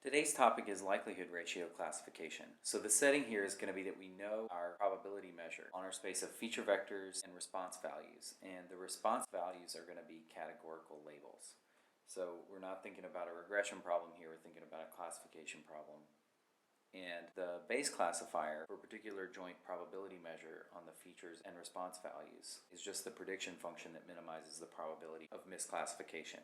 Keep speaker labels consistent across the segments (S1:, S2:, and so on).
S1: Today's topic is likelihood ratio classification. So the setting here is going to be that we know our probability measure on our space of feature vectors and response values. And the response values are going to be categorical labels. So we're not thinking about a regression problem here, we're thinking about a classification problem. And the base classifier for a particular joint probability measure on the features and response values is just the prediction function that minimizes the probability of misclassification.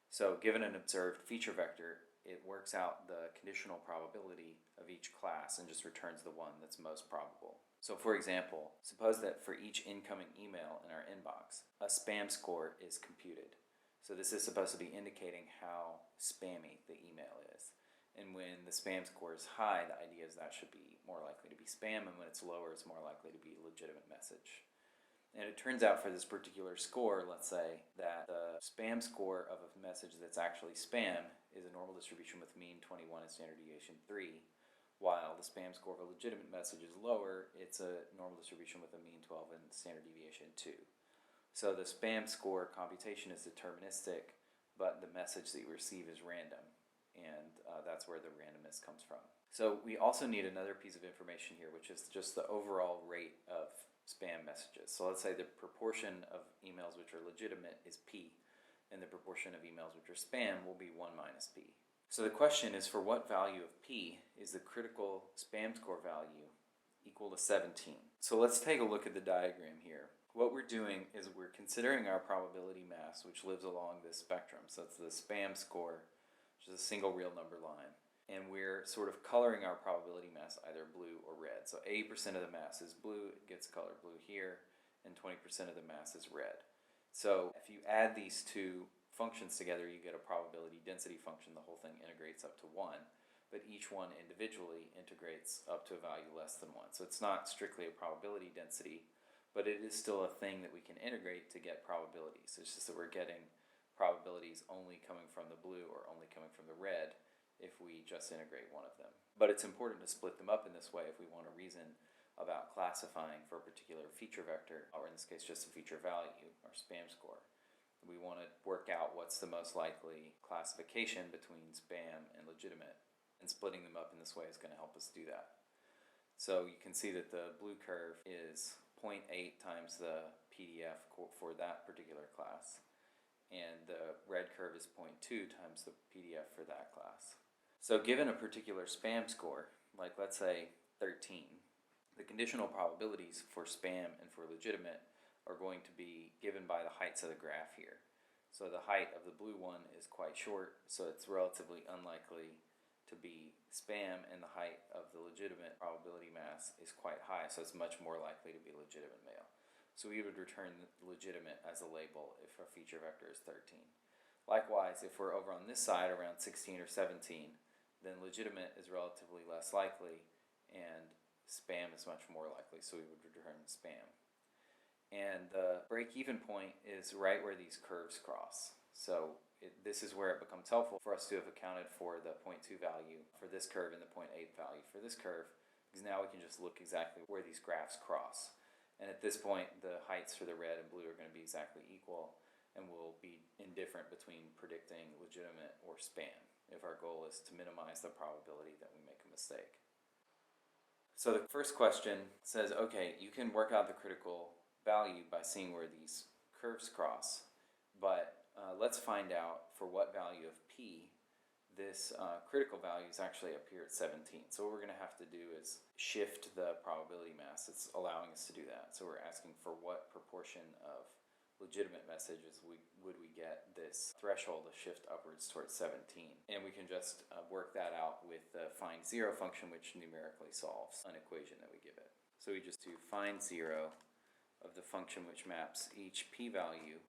S1: So given an observed feature vector, it works out the conditional probability of each class and just returns the one that's most probable. So for example, suppose that for each incoming email in our inbox, a spam score is computed. So this is supposed to be indicating how spammy the email is. And when the spam score is high, the idea is that should be more likely to be spam, and when it's lower, it's more likely to be a legitimate message. And it turns out for this particular score, let's say, that the spam score of a message that's actually spam is a normal distribution with mean 21 and standard deviation 3, while the spam score of a legitimate message is lower, it's a normal distribution with a mean 12 and standard deviation 2. So the spam score computation is deterministic, but the message that you receive is random, and that's where the randomness comes from. So we also need another piece of information here, which is just the overall rate of spam messages. So let's say the proportion of emails which are legitimate is P, and the proportion of emails which are spam will be 1 minus P. So the question is, for what value of P is the critical spam score value equal to 17? So let's take a look at the diagram here. What we're doing is we're considering our probability mass, which lives along this spectrum. So it's the spam score, which is a single real number line. And we're sort of coloring our probability mass either blue or red. So 80% of the mass is blue, it gets colored blue here, and 20% of the mass is red. So if you add these two functions together, you get a probability density function. The whole thing integrates up to 1, but each one individually integrates up to a value less than 1. So it's not strictly a probability density, but it is still a thing that we can integrate to get probabilities. It's just that we're getting probabilities only coming from the blue or only coming from the red if we just integrate one of them. But it's important to split them up in this way if we want to reason about classifying for a particular feature vector, or in this case just a feature value, or spam score. We want to work out what's the most likely classification between spam and legitimate, and splitting them up in this way is going to help us do that. So you can see that the blue curve is 0.8 times the PDF for that particular class, and the red curve is 0.2 times the PDF for that class. So given a particular spam score, like let's say 13, the conditional probabilities for spam and for legitimate are going to be given by the heights of the graph here. So the height of the blue one is quite short, so it's relatively unlikely to be spam, and the height of the legitimate probability mass is quite high, so it's much more likely to be legitimate mail. So we would return legitimate as a label if our feature vector is 13. Likewise, if we're over on this side around 16 or 17, then legitimate is relatively less likely, and spam is much more likely, so we would return spam. And the break-even point is right where these curves cross. So this is where it becomes helpful for us to have accounted for the 0.2 value for this curve and the 0.8 value for this curve, because now we can just look exactly where these graphs cross. And at this point, the heights for the red and blue are going to be exactly equal, and we'll be indifferent between predicting legitimate or spam if our goal is to minimize the probability that we make a mistake. So the first question says, okay, you can work out the critical value by seeing where these curves cross, but let's find out for what value of P this critical value is actually up here at 17. So what we're going to have to do is shift the probability mass. It's allowing us to do that. So we're asking for what proportion of legitimate messages would we get this threshold to shift upwards towards 17. And we can just work that out with the find zero function, which numerically solves an equation that we give it. So we just do find zero of the function which maps each p-value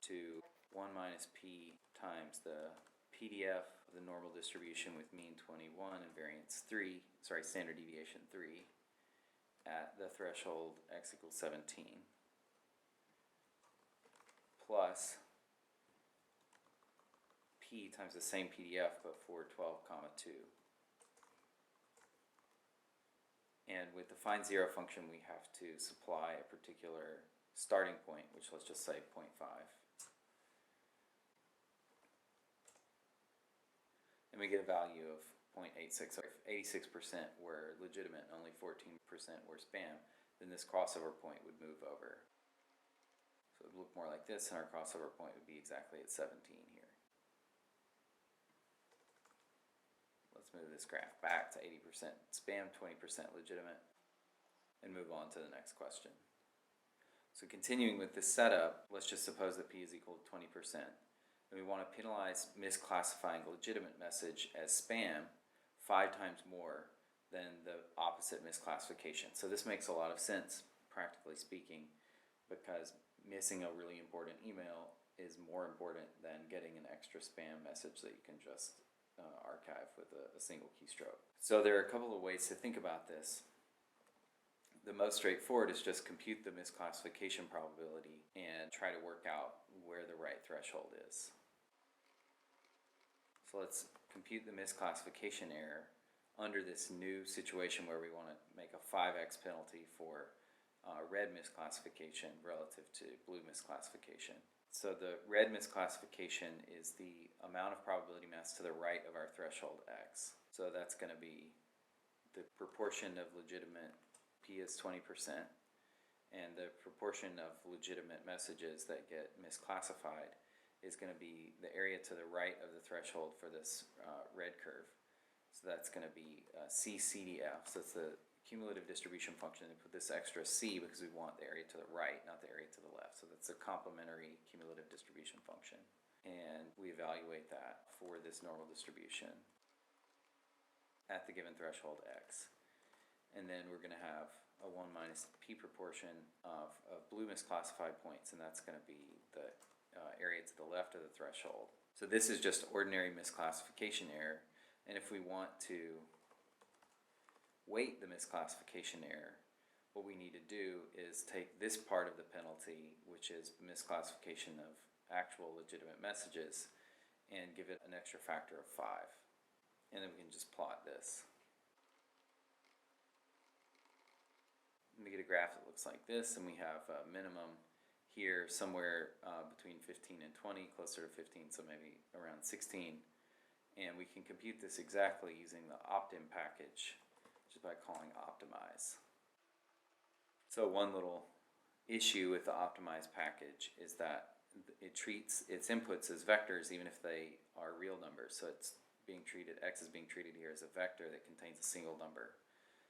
S1: to 1 minus p times the PDF of the normal distribution with mean 21 and variance 3, standard deviation 3, at the threshold x equals 17, plus p times the same PDF but for 12, 2. And with the find zero function, we have to supply a particular starting point, which let's just say 0.5. and we get a value of 0.86. So if 86% were legitimate and only 14% were spam, then this crossover point would move over. So it would look more like this, and our crossover point would be exactly at 17 here. Let's move this graph back to 80% spam, 20% legitimate, and move on to the next question. So continuing with this setup, let's just suppose that p is equal to 20%. And we want to penalize misclassifying a legitimate message as spam 5 times more than the opposite misclassification. So this makes a lot of sense, practically speaking, because missing a really important email is more important than getting an extra spam message that you can just archive with a single keystroke. So there are a couple of ways to think about this. The most straightforward is just compute the misclassification probability and try to work out where the right threshold is. So let's compute the misclassification error under this new situation where we want to make a 5x penalty for red misclassification relative to blue misclassification. So the red misclassification is the amount of probability mass to the right of our threshold x. So that's going to be the proportion of legitimate p is 20%, and the proportion of legitimate messages that get misclassified is going to be the area to the right of the threshold for this red curve. So that's going to be CCDF. So it's the cumulative distribution function. We put this extra c because we want the area to the right, not the area to the left. So that's a complementary cumulative distribution function. And we evaluate that for this normal distribution at the given threshold x. And then we're going to have a 1 minus p proportion of blue misclassified points, and that's going to be the area to the left of the threshold. So this is just ordinary misclassification error, and if we want to weight the misclassification error, what we need to do is take this part of the penalty, which is misclassification of actual legitimate messages, and give it an extra factor of 5. And then we can just plot this. We get a graph that looks like this, and we have a minimum here somewhere between 15 and 20, closer to 15, so maybe around 16. And we can compute this exactly using the optim package, just by calling optimize. So one little issue with the optimize package is that it treats its inputs as vectors even if they are real numbers. So it's being treated, x is being treated here as a vector that contains a single number.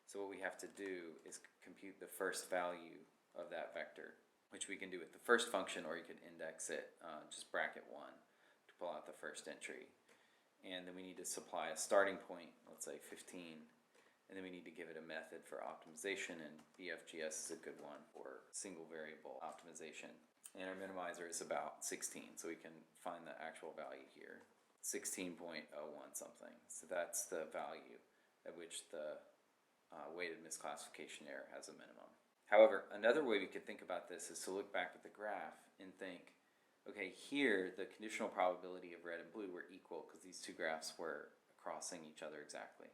S1: So what we have to do is compute the first value of that vector, which we can do with the first function, or you can index it, just bracket 1 to pull out the first entry. And then we need to supply a starting point, let's say 15, and then we need to give it a method for optimization, and BFGS is a good one for single variable optimization. And our minimizer is about 16, so we can find the actual value here, 16.01 something. So that's the value at which the weighted misclassification error has a minimum. However, another way we could think about this is to look back at the graph and think, okay, here the conditional probability of red and blue were equal because these two graphs were crossing each other exactly.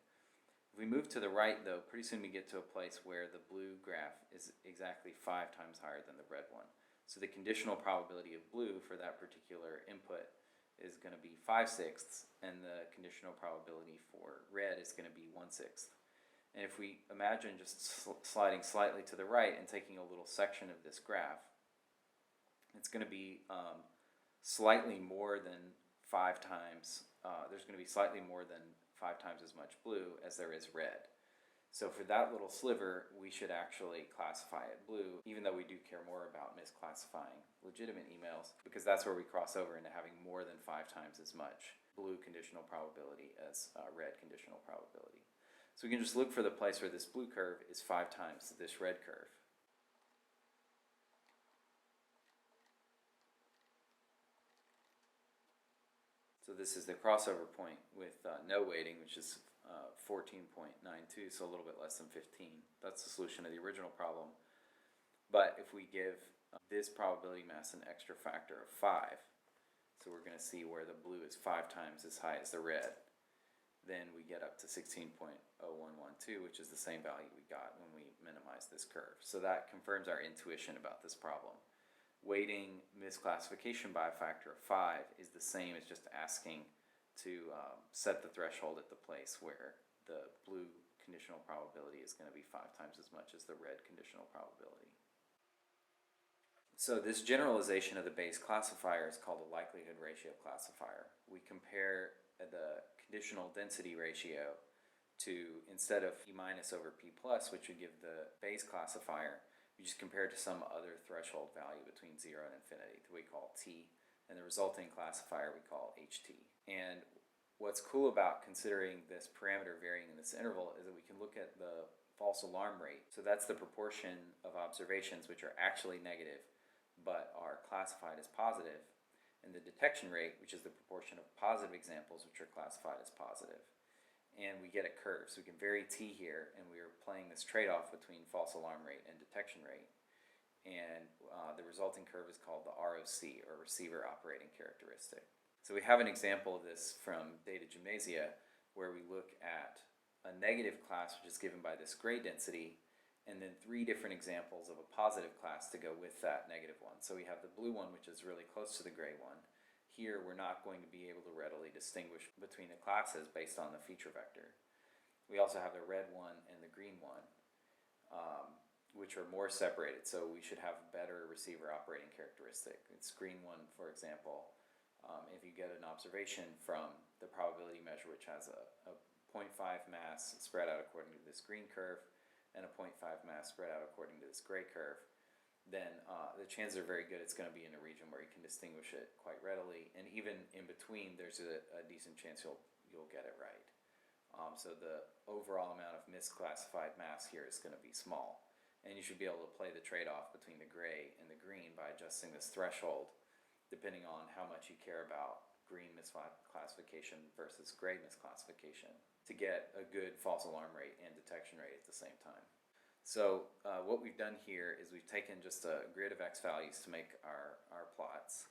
S1: If we move to the right, though, pretty soon we get to a place where the blue graph is exactly 5 times higher than the red one. So the conditional probability of blue for that particular input is going to be 5/6, and the conditional probability for red is going to be 1/6. And if we imagine just sliding slightly to the right and taking a little section of this graph, it's going to be slightly more than 5 times, there's going to be slightly more than 5 times as much blue as there is red. So for that little sliver, we should actually classify it blue, even though we do care more about misclassifying legitimate emails, because that's where we cross over into having more than 5 times as much blue conditional probability as red conditional probability. So we can just look for the place where this blue curve is 5 times this red curve. So this is the crossover point with no weighting, which is 14.92, so a little bit less than 15. That's the solution to the original problem. But if we give this probability mass an extra factor of 5, so we're going to see where the blue is 5 times as high as the red, then we get up to 16.0112, which is the same value we got when we minimized this curve. So that confirms our intuition about this problem. Weighting misclassification by a factor of 5 is the same as just asking to set the threshold at the place where the blue conditional probability is going to be 5 times as much as the red conditional probability. So this generalization of the Bayes classifier is called a likelihood ratio classifier. We compare the conditional density ratio to, instead of P minus over P plus, which would give the Bayes classifier, we just compare it to some other threshold value between 0 and infinity that we call T, and the resulting classifier we call HT. And what's cool about considering this parameter varying in this interval is that we can look at the false alarm rate. So that's the proportion of observations which are actually negative but are classified as positive, and the detection rate, which is the proportion of positive examples which are classified as positive. And we get a curve, so we can vary T here, and we are playing this trade-off between false alarm rate and detection rate. And the resulting curve is called the ROC, or receiver operating characteristic. So we have an example of this from data gymnasia, where we look at a negative class, which is given by this gray density, and then 3 different examples of a positive class to go with that negative one. So we have the blue one, which is really close to the gray one. Here we're not going to be able to readily distinguish between the classes based on the feature vector. We also have the red one and the green one, which are more separated, so we should have a better receiver operating characteristic. It's green one, for example, if you get an observation from the probability measure, which has a 0.5 mass spread out according to this green curve, and a 0.5 mass spread out according to this gray curve, then the chances are very good it's going to be in a region where you can distinguish it quite readily, and even in between there's a decent chance you'll get it right. So the overall amount of misclassified mass here is going to be small, and you should be able to play the trade-off between the gray and the green by adjusting this threshold depending on how much you care about green misclassification versus gray misclassification to get a good false alarm rate and detection rate at the same time. So what we've done here is we've taken just a grid of x values to make our plots,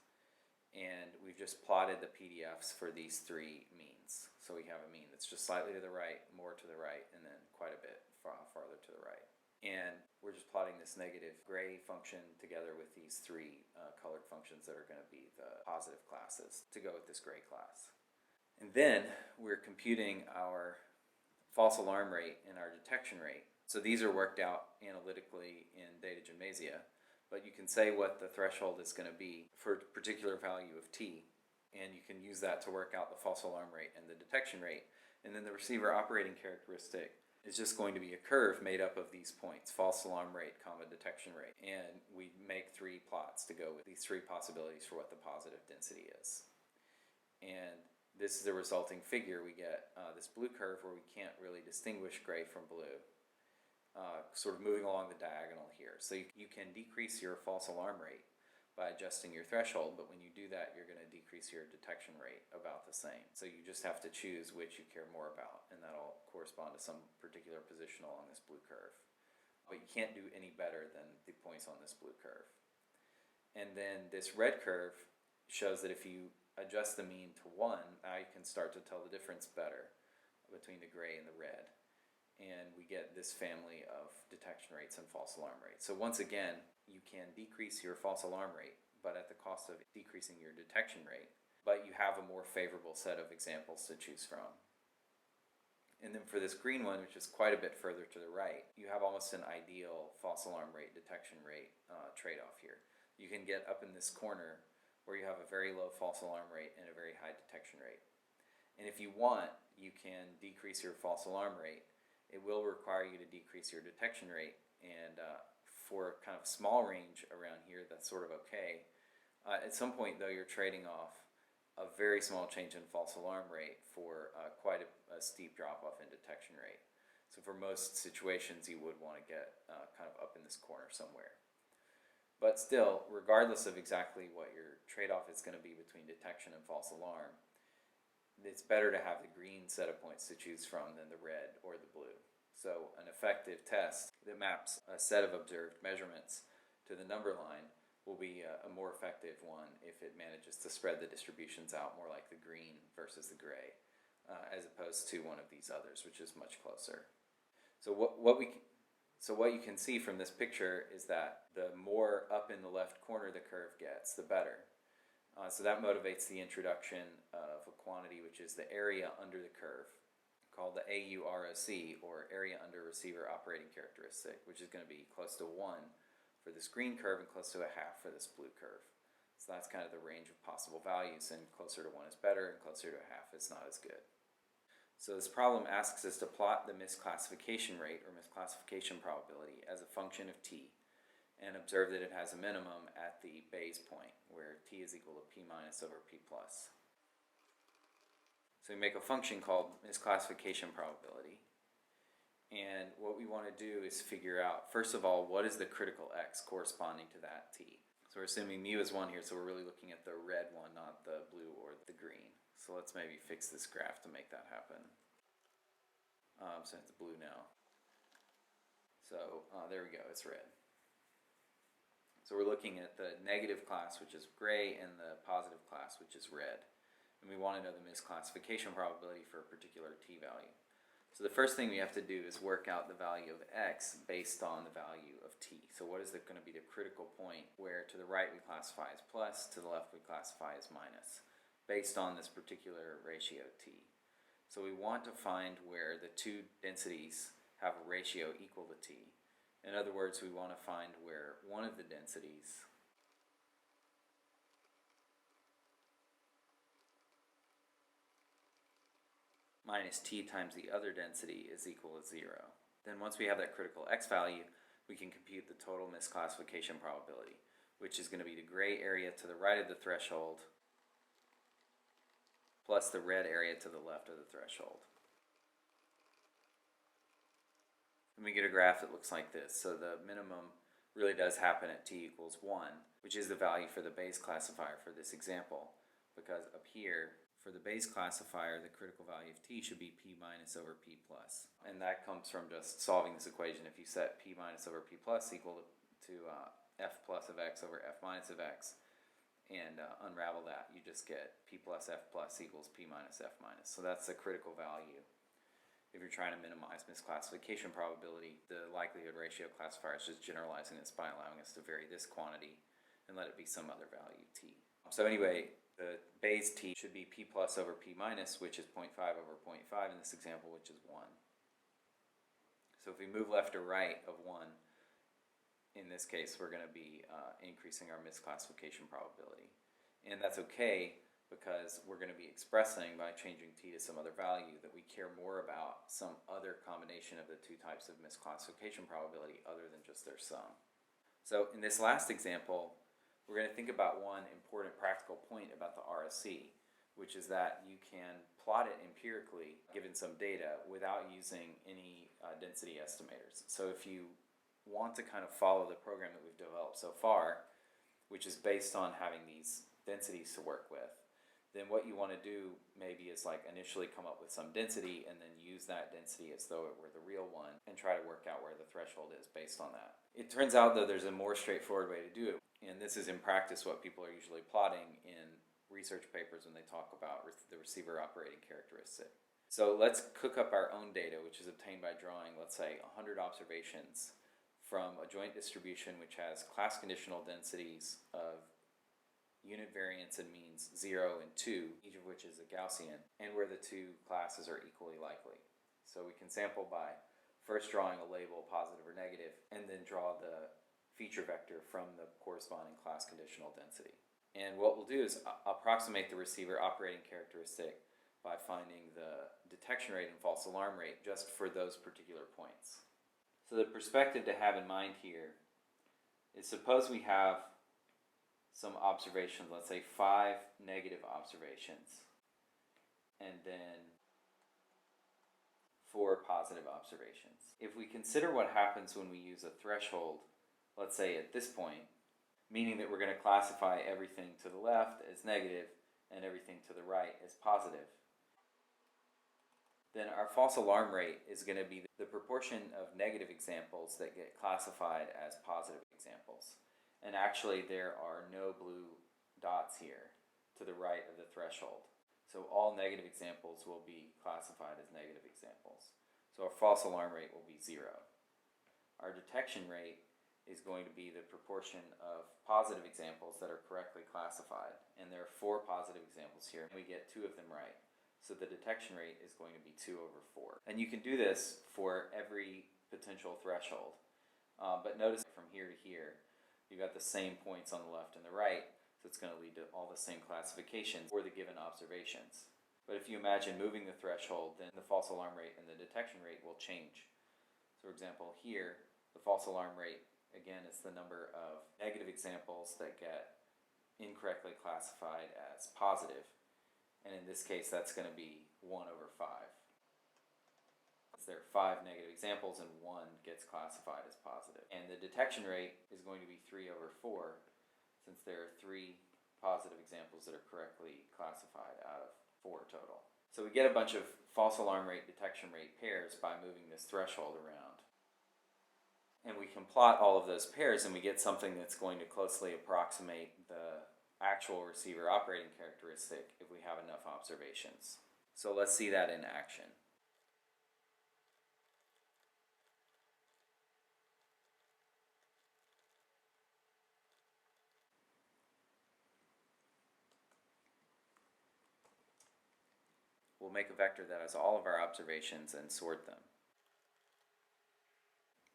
S1: and we've just plotted the PDFs for these 3 means. So we have a mean that's just slightly to the right, more to the right, and then quite a bit farther to the right. And we're just plotting this negative gray function together with these 3 colored functions that are going to be the positive classes to go with this gray class. And then we're computing our false alarm rate and our detection rate. So these are worked out analytically in data gymnasia, but you can say what the threshold is going to be for a particular value of T, and you can use that to work out the false alarm rate and the detection rate. And then the receiver operating characteristic is just going to be a curve made up of these points, false alarm rate, comma, detection rate. And we make 3 plots to go with these 3 possibilities for what the positive density is. And this is the resulting figure. We get this blue curve where we can't really distinguish gray from blue, sort of moving along the diagonal here. So you can decrease your false alarm rate by adjusting your threshold, but when you do that, you're going to decrease your detection rate about the same. So you just have to choose which you care more about, and that'll correspond to some particular position along this blue curve. But you can't do any better than the points on this blue curve. And then this red curve shows that if you adjust the mean to 1, now you can start to tell the difference better between the gray and the red. And we get this family of detection rates and false alarm rates. So once again, you can decrease your false alarm rate, but at the cost of decreasing your detection rate, but you have a more favorable set of examples to choose from. And then for this green one, which is quite a bit further to the right, you have almost an ideal false alarm rate, detection rate trade-off here. You can get up in this corner where you have a very low false alarm rate and a very high detection rate. And if you want, you can decrease your false alarm rate. It will require you to decrease your detection rate, and for kind of small range around here, that's sort of okay. At some point, though, you're trading off a very small change in false alarm rate for quite a steep drop-off in detection rate. So for most situations, you would want to get kind of up in this corner somewhere. But still, regardless of exactly what your trade-off is going to be between detection and false alarm, it's better to have the green set of points to choose from than the red or the blue. So an effective test that maps a set of observed measurements to the number line will be a more effective one if it manages to spread the distributions out more like the green versus the gray, as opposed to one of these others, which is much closer. So what you can see from this picture is that the more up in the left corner the curve gets, the better. So that motivates the introduction of a quantity which is the area under the curve, called the AUROC, or area under receiver operating characteristic, which is going to be close to 1 for this green curve and close to a half for this blue curve. So that's kind of the range of possible values, and closer to 1 is better and closer to a half is not as good. So this problem asks us to plot the misclassification rate or misclassification probability as a function of t, and observe that it has a minimum at the Bayes point, where t is equal to p minus over p plus. So we make a function called misclassification probability, and what we want to do is figure out, first of all, what is the critical x corresponding to that t. So we're assuming mu is 1 here, so we're really looking at the red one, not the blue or the green. So let's maybe fix this graph to make that happen. So it's blue now. So there we go, it's red. So we're looking at the negative class, which is gray, and the positive class, which is red. And we want to know the misclassification probability for a particular t value. So the first thing we have to do is work out the value of x based on the value of t. So what is going to be the critical point where to the right we classify as plus, to the left we classify as minus, based on this particular ratio t. So we want to find where the two densities have a ratio equal to t. In other words, we want to find where one of the densities minus t times the other density is equal to 0. Then once we have that critical x value, we can compute the total misclassification probability, which is going to be the gray area to the right of the threshold plus the red area to the left of the threshold. And we get a graph that looks like this. So the minimum really does happen at t equals 1, which is the value for the Bayes classifier for this example, because up here, for the Bayes classifier, the critical value of t should be p minus over p plus. And that comes from just solving this equation. If you set p minus over p plus equal to f plus of x over f minus of x, and unravel that, you just get p plus f plus equals p minus f minus. So that's the critical value. If you're trying to minimize misclassification probability, the likelihood ratio classifier is just generalizing this by allowing us to vary this quantity and let it be some other value t. So anyway, the Bayes t should be p plus over p minus, which is 0.5 over 0.5 in this example, which is 1. So if we move left or right of 1, in this case we're going to be increasing our misclassification probability. And that's okay, because we're going to be expressing, by changing t to some other value, that we care more about some other combination of the two types of misclassification probability other than just their sum. So in this last example, we're going to think about one important practical point about the ROC, which is that you can plot it empirically given some data without using any density estimators. So if you want to kind of follow the program that we've developed so far, which is based on having these densities to work with, then what you want to do maybe is like initially come up with some density and then use that density as though it were the real one and try to work out where the threshold is based on that. It turns out, though, there's a more straightforward way to do it, and this is in practice what people are usually plotting in research papers when they talk about the receiver operating characteristic. So let's cook up our own data, which is obtained by drawing, let's say, 100 observations from a joint distribution which has class conditional densities of unit variance and means 0 and 2, each of which is a Gaussian, and where the two classes are equally likely. So we can sample by first drawing a label, positive or negative, and then draw the feature vector from the corresponding class conditional density. And what we'll do is approximate the receiver operating characteristic by finding the detection rate and false alarm rate just for those particular points. So the perspective to have in mind here is, suppose we have some observations, let's say 5 negative observations, and then 4 positive observations. If we consider what happens when we use a threshold, let's say at this point, meaning that we're going to classify everything to the left as negative and everything to the right as positive, then our false alarm rate is going to be the proportion of negative examples that get classified as positive examples. And actually there are no blue dots here to the right of the threshold. So all negative examples will be classified as negative examples. So our false alarm rate will be 0. Our detection rate is going to be the proportion of positive examples that are correctly classified. And there are 4 positive examples here, and we get 2 of them right. So the detection rate is going to be 2 over 4. And you can do this for every potential threshold. But notice from here to here, you've got the same points on the left and the right, so it's going to lead to all the same classifications for the given observations. But if you imagine moving the threshold, then the false alarm rate and the detection rate will change. So for example, here, the false alarm rate, again, is the number of negative examples that get incorrectly classified as positive. And in this case, that's going to be 1 over 5. There are 5 negative examples and 1 gets classified as positive. And the detection rate is going to be 3 over 4, since there are 3 positive examples that are correctly classified out of 4 total. So we get a bunch of false alarm rate, detection rate pairs by moving this threshold around. And we can plot all of those pairs, and we get something that's going to closely approximate the actual receiver operating characteristic if we have enough observations. So let's see that in action. We'll make a vector that has all of our observations and sort them.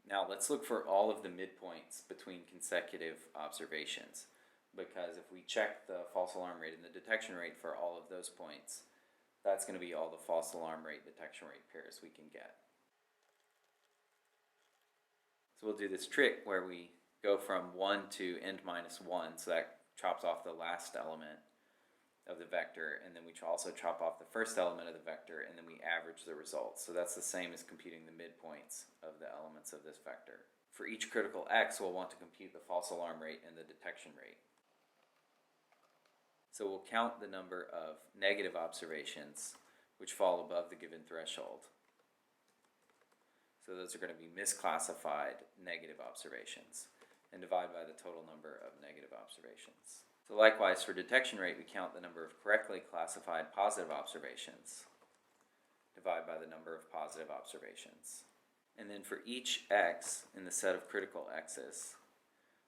S1: Now let's look for all of the midpoints between consecutive observations, because if we check the false alarm rate and the detection rate for all of those points, that's going to be all the false alarm rate detection rate pairs we can get. So we'll do this trick where we go from 1 to n minus 1, so that chops off the last element of the vector, and then we also chop off the first element of the vector, and then we average the results. So that's the same as computing the midpoints of the elements of this vector. For each critical x, we'll want to compute the false alarm rate and the detection rate. So we'll count the number of negative observations which fall above the given threshold. So those are going to be misclassified negative observations, and divide by the total number of negative observations. So likewise, for detection rate, we count the number of correctly classified positive observations, divide by the number of positive observations. And then for each x in the set of critical x's,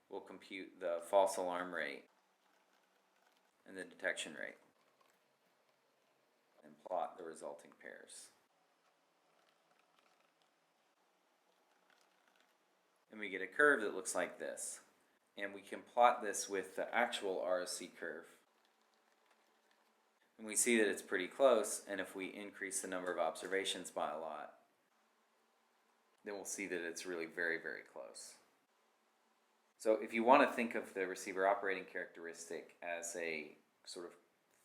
S1: we'll compute the false alarm rate and the detection rate, and plot the resulting pairs. And we get a curve that looks like this. And we can plot this with the actual ROC curve. And we see that it's pretty close, and if we increase the number of observations by a lot, then we'll see that it's really very, very close. So if you want to think of the receiver operating characteristic as a sort of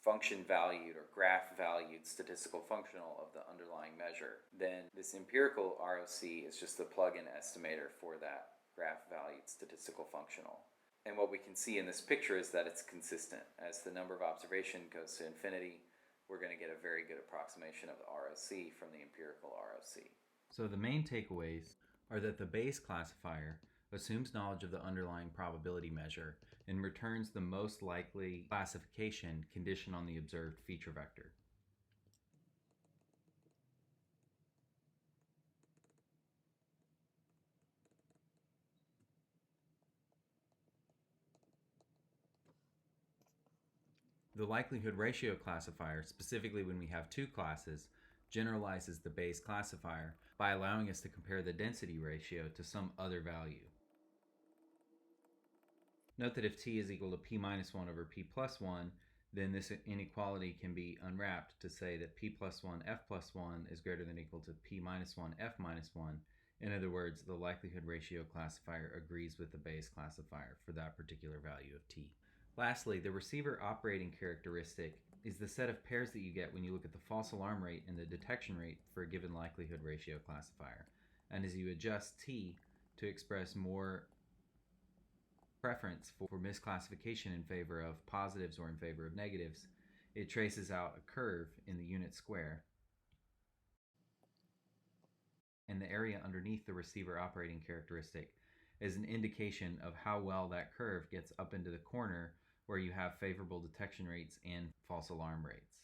S1: function valued or graph valued statistical functional of the underlying measure, then this empirical ROC is just the plug-in estimator for that graph valued statistical functional. And what we can see in this picture is that it's consistent. As the number of observation goes to infinity, we're going to get a very good approximation of the ROC from the empirical ROC.
S2: So the main takeaways are that the Bayes classifier assumes knowledge of the underlying probability measure and returns the most likely classification conditioned on the observed feature vector. The likelihood ratio classifier, specifically when we have 2 classes, generalizes the Bayes classifier by allowing us to compare the density ratio to some other value. Note that if t is equal to p minus 1 over p plus 1, then this inequality can be unwrapped to say that p plus 1 f plus 1 is greater than or equal to p minus 1 f minus 1. In other words, the likelihood ratio classifier agrees with the Bayes classifier for that particular value of t. Lastly, the receiver operating characteristic is the set of pairs that you get when you look at the false alarm rate and the detection rate for a given likelihood ratio classifier. And as you adjust t to express more preference for misclassification in favor of positives or in favor of negatives, it traces out a curve in the unit square. And the area underneath the receiver operating characteristic is an indication of how well that curve gets up into the corner where you have favorable detection rates and false alarm rates.